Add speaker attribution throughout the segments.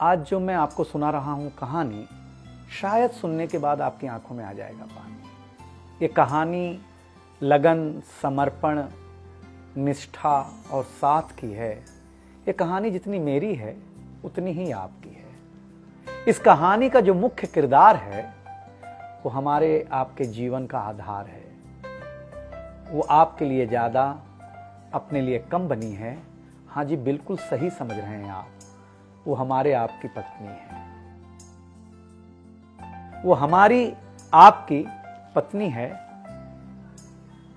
Speaker 1: आज जो मैं आपको सुना रहा हूं कहानी, शायद सुनने के बाद आपकी आंखों में आ जाएगा पानी। ये कहानी लगन, समर्पण, निष्ठा और साथ की है। ये कहानी जितनी मेरी है उतनी ही आपकी है। इस कहानी का जो मुख्य किरदार है वो हमारे आपके जीवन का आधार है। वो आपके लिए ज़्यादा, अपने लिए कम बनी है। हाँ जी, बिल्कुल सही समझ रहे हैं आप। वो हमारे आपकी पत्नी है। वो हमारी आपकी पत्नी है।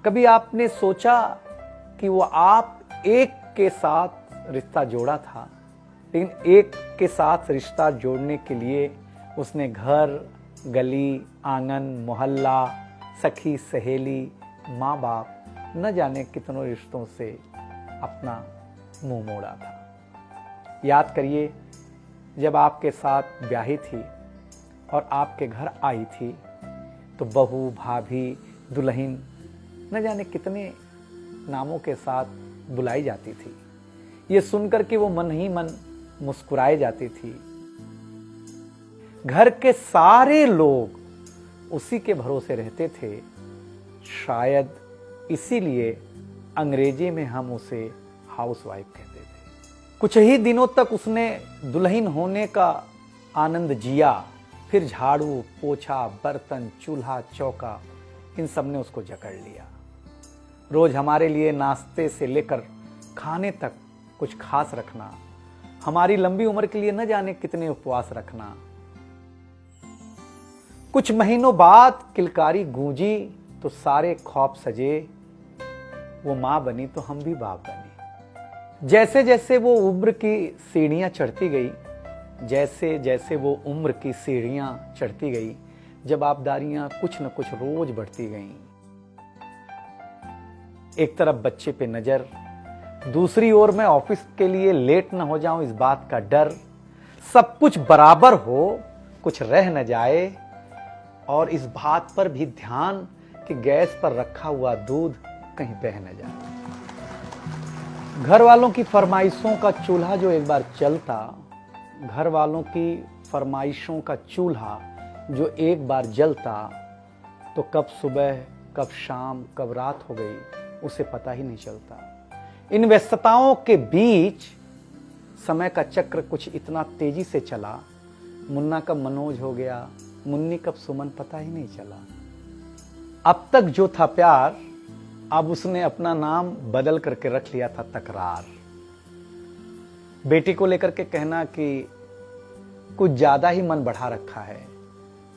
Speaker 1: कभी आपने सोचा कि वो आप एक के साथ रिश्ता जोड़ा था, लेकिन एक के साथ रिश्ता जोड़ने के लिए उसने घर, गली, आंगन, मोहल्ला, सखी, सहेली, माँ बाप, न जाने कितनों रिश्तों से अपना मुंह मोड़ा था। याद करिए, जब आपके साथ ब्याही थी और आपके घर आई थी तो बहू, भाभी, दुल्हन, न जाने कितने नामों के साथ बुलाई जाती थी। ये सुनकर के वो मन ही मन मुस्कुराए जाती थी। घर के सारे लोग उसी के भरोसे रहते थे। शायद इसीलिए अंग्रेजी में हम उसे हाउसवाइफ कहते थे। कुछ ही दिनों तक उसने दुल्हन होने का आनंद जिया। फिर झाड़ू, पोछा, बर्तन, चूल्हा, चौका, इन सब ने उसको जकड़ लिया। रोज हमारे लिए नाश्ते से लेकर खाने तक कुछ खास रखना, हमारी लंबी उम्र के लिए न जाने कितने उपवास रखना। कुछ महीनों बाद किलकारी गूंजी तो सारे ख्वाब सजे। वो मां बनी तो हम भी बाप बने। जैसे जैसे वो उम्र की सीढ़ियां चढ़ती गई, जैसे जैसे वो उम्र की सीढ़ियां चढ़ती गई, जवाबदारियां कुछ न कुछ रोज बढ़ती गईं। एक तरफ बच्चे पे नजर, दूसरी ओर मैं ऑफिस के लिए लेट न हो जाऊं इस बात का डर। सब कुछ बराबर हो, कुछ रह न जाए, और इस बात पर भी ध्यान कि गैस पर रखा हुआ दूध कहीं बह न जाए। घर वालों की फरमाइशों का चूल्हा जो एक बार चलता, घर वालों की फरमाइशों का चूल्हा जो एक बार जलता, तो कब सुबह, कब शाम, कब रात हो गई उसे पता ही नहीं चलता। इन व्यस्तताओं के बीच समय का चक्र कुछ इतना तेजी से चला, मुन्ना कब मनोज हो गया, मुन्नी कब सुमन, पता ही नहीं चला। अब तक जो था प्यार, अब उसने अपना नाम बदल करके रख लिया था तकरार। बेटी को लेकर के कहना कि कुछ ज्यादा ही मन बढ़ा रखा है,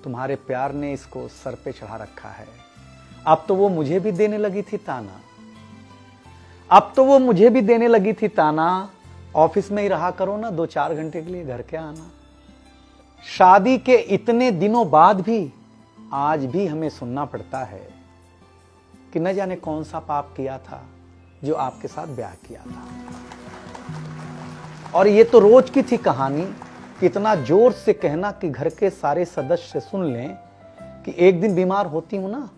Speaker 1: तुम्हारे प्यार ने इसको सर पे चढ़ा रखा है। अब तो वो मुझे भी देने लगी थी ताना, अब तो वो मुझे भी देने लगी थी ताना, ऑफिस में ही रहा करो ना, 2-4 घंटे के लिए घर के आना। शादी के इतने दिनों बाद भी आज भी हमें सुनना पड़ता है कि न जाने कौन सा पाप किया था जो आपके साथ ब्याह किया था। और ये तो रोज की थी कहानी। कितना जोर से कहना कि घर के सारे सदस्य सुन लें कि एक दिन बीमार होती हूं ना,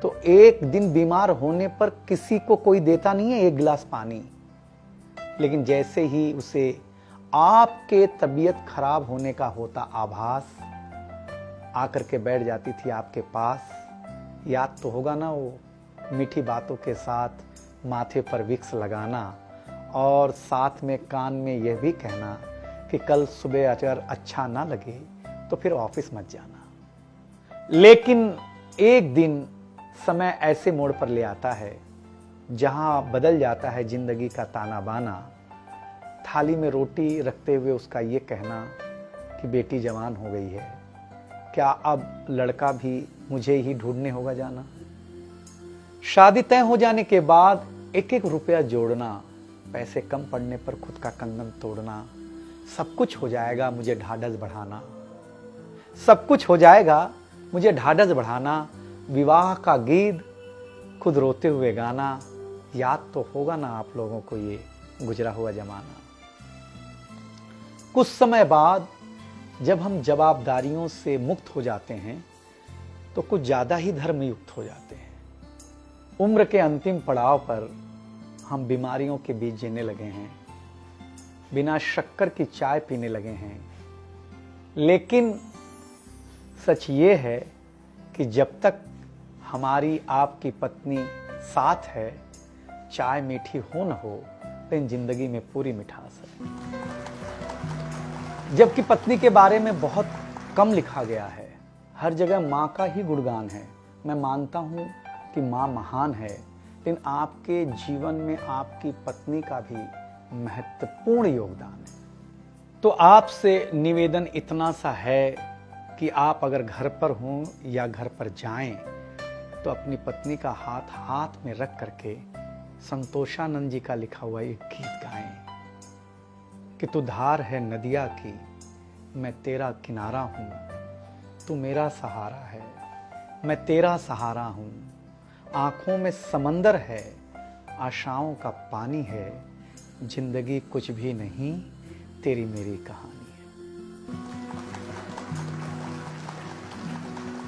Speaker 1: तो एक दिन बीमार होने पर किसी को कोई देता नहीं है 1 गिलास पानी, लेकिन जैसे ही उसे आपके तबीयत खराब होने का होता आभास, आकर के बैठ जाती थी आपके पास। याद तो होगा ना, वो मीठी बातों के साथ माथे पर विक्स लगाना और साथ में कान में यह भी कहना कि कल सुबह अगर अच्छा ना लगे तो फिर ऑफिस मत जाना। लेकिन एक दिन समय ऐसे मोड़ पर ले आता है जहां बदल जाता है जिंदगी का ताना बाना। थाली में रोटी रखते हुए उसका ये कहना कि बेटी जवान हो गई है, क्या अब लड़का भी मुझे ही ढूंढने होगा जाना। शादी तय हो जाने के बाद 1-1 रुपया जोड़ना, पैसे कम पड़ने पर खुद का कंगन तोड़ना, सब कुछ हो जाएगा मुझे ढाढ़स बढ़ाना, सब कुछ हो जाएगा मुझे ढाढ़स बढ़ाना। विवाह का गीत खुद रोते हुए गाना। याद तो होगा ना आप लोगों को ये गुजरा हुआ जमाना। कुछ समय बाद जब हम जवाबदारियों से मुक्त हो जाते हैं तो कुछ ज्यादा ही धर्मयुक्त हो जाते हैं। उम्र के अंतिम पड़ाव पर हम बीमारियों के बीच जीने लगे हैं। बिना शक्कर की चाय पीने लगे हैं। लेकिन सच ये है कि जब तक हमारी आपकी पत्नी साथ है, चाय मीठी हो न हो, लेकिन जिंदगी में पूरी मिठास है। जबकि पत्नी के बारे में बहुत कम लिखा गया है, हर जगह माँ का ही गुणगान है। मैं मानता हूँ कि माँ महान है, लेकिन आपके जीवन में आपकी पत्नी का भी महत्वपूर्ण योगदान है। तो आपसे निवेदन इतना सा है कि आप अगर घर पर हों या घर पर जाएं, तो अपनी पत्नी का हाथ हाथ में रख करके संतोषानंद जी का लिखा हुआ एक गीत गाएं कि तू धार है नदिया की, मैं तेरा किनारा हूं, तू मेरा सहारा है, मैं तेरा सहारा हूं। आंखों में समंदर है, आशाओं का पानी है, जिंदगी कुछ भी नहीं, तेरी मेरी कहानी है।